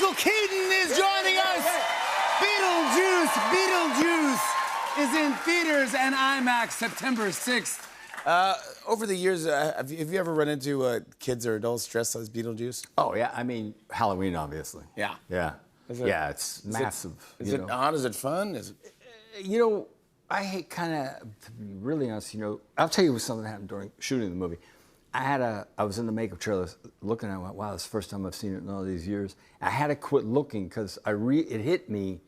Michael Keaton is joining us. Beetlejuice is in theaters and IMAX September 6th. Over the years, have you ever run into kids or adults dressed as Beetlejuice? Oh, yeah. I mean, Halloween, obviously. Yeah. Yeah. Yeah, it's massive. Is it on? Is it fun? You know, I hate kind of, to be really honest, I'll tell you something that happened during shooting the movie. I was in the makeup trailer looking at it, wow, this is the first time I've seen it in all these years. I had to quit looking because it hit me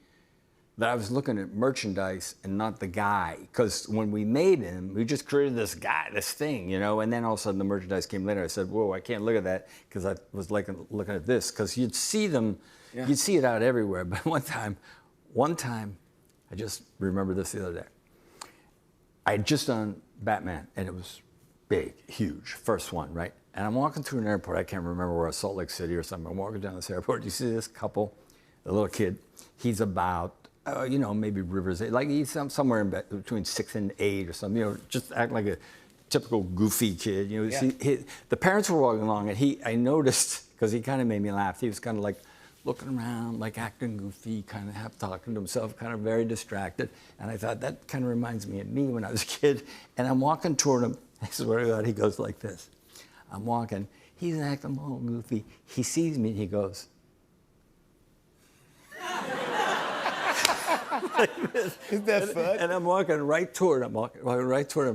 that I was looking at merchandise and not the guy. Because when we made him, we just created this guy, this thing, and then all of a sudden the merchandise came later. I said, whoa, I can't look at that because I was looking at this. Because you'd see them, you'd see it out everywhere. But one time, I just remember this the other day. I had just done Batman, and it was big, huge, first one, right? And I'm walking through an airport. I can't remember where, Salt Lake City or something. I'm walking down this airport. You see this couple, a little kid. He's about, maybe Rivers, like he's somewhere in between 6 and 8 or something. Just act like a typical goofy kid. The parents were walking along, and I noticed, because he kind of made me laugh. He was kind of like looking around, like acting goofy, kind of half talking to himself, kind of very distracted. And I thought, that kind of reminds me of me when I was a kid. And I'm walking toward him. I swear to God, he goes like this. I'm walking. He's acting all goofy. He sees me, and he goes. Like this. Isn't that fun? And I'm walking right toward him.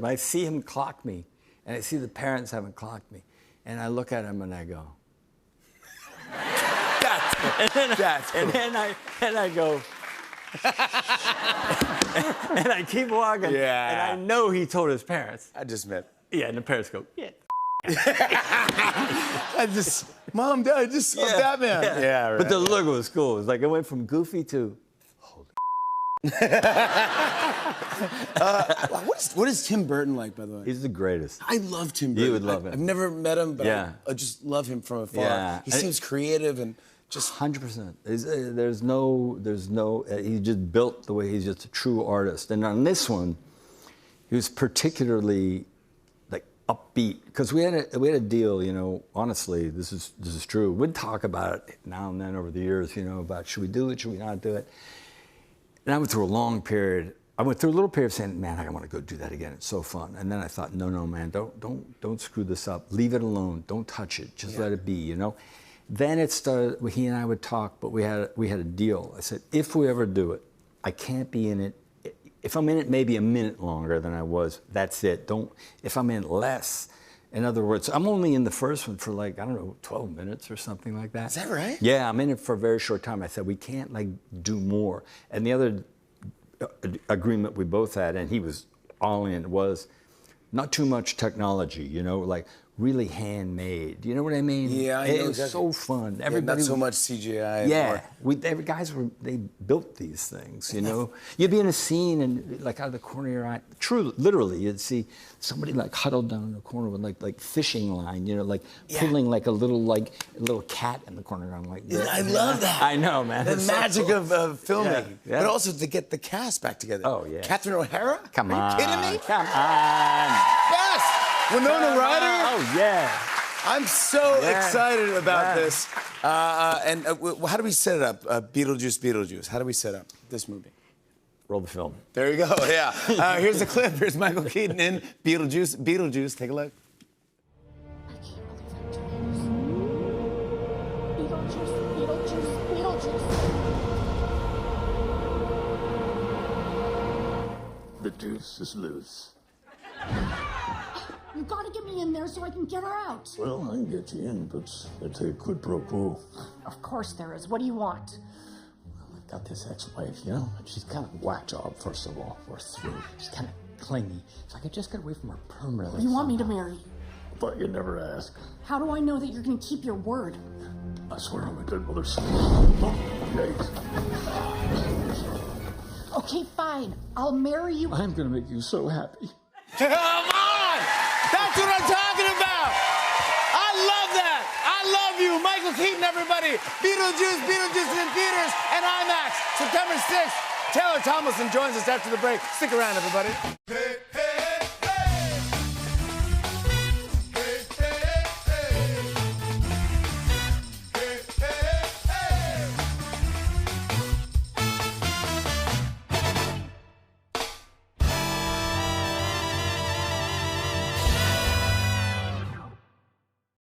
I see him clock me, and I see the parents haven't clocked me. And I look at him, and I go. And then I go. And I keep walking. Yeah. And I know he told his parents. I just met. Yeah, and the parents go, yeah. Mom, Dad, I just saw Batman. Yeah, right. But the look was cool. It was like it went from goofy to holy. What is Tim Burton like, by the way? He's the greatest. I love Tim Burton. You would love him. I've never met him, but I just love him from afar. Yeah. He seems creative and just 100%. There's no. He just built the way he's just a true artist. And on this one, he was particularly like upbeat because we had a deal. Honestly, this is true. We'd talk about it now and then over the years. About should we do it, should we not do it. And I went through a long period. I went through a little period of saying, man, I want to go do that again. It's so fun. And then I thought, no, man, don't screw this up. Leave it alone. Don't touch it. Just let it be. Then it started. He and I would talk, but we had a deal. I said, if we ever do it, I can't be in it. If I'm in it maybe a minute longer than I was, that's it. If I'm in less, in other words, I'm only in the first one for 12 minutes or something like that. Is that right? Yeah, I'm in it for a very short time. I said, we can't do more. And the other agreement we both had, and he was all in, was not too much technology, really handmade. You know what I mean? Yeah, I know. It was so fun. Everybody, not so much CGI. Yeah, they built these things. You'd be in a scene and out of the corner of your eye, literally, you'd see somebody huddled down in the corner with like fishing line, pulling a little cat in the corner going like this. I love that. I know, man. The it's magic so cool. of filming, Yeah. but also to get the cast back together. Oh yeah. Catherine O'Hara? Come on. Are you kidding me? Come on. Yes. Winona Ryder? Oh, yeah. I'm so excited about this. And how do we set it up? Beetlejuice. How do we set up this movie? Roll the film. There you go, yeah. Here's the clip. Here's Michael Keaton in Beetlejuice. Take a look. I can't believe I'm doing this. Beetlejuice. The deuce is loose. You gotta get me in there so I can get her out. Well, I can get you in, but it's a quid pro quo. Of course there is. What do you want? I've got this ex-wife, she's kind of whack job, first of all. We're through. She's kind of clingy. If I could just get away from her permanently. You want me to marry you? But you never ask. How do I know that you're gonna keep your word? I swear on my good mother's soul. Oh, yikes. Okay, fine. I'll marry you. I'm gonna make you so happy. Come on! That's what I'm talking about! I love that! I love you! Michael Keaton, everybody! Beetlejuice is in theaters and IMAX September 6th. Taylor Tomlinson joins us after the break. Stick around, everybody.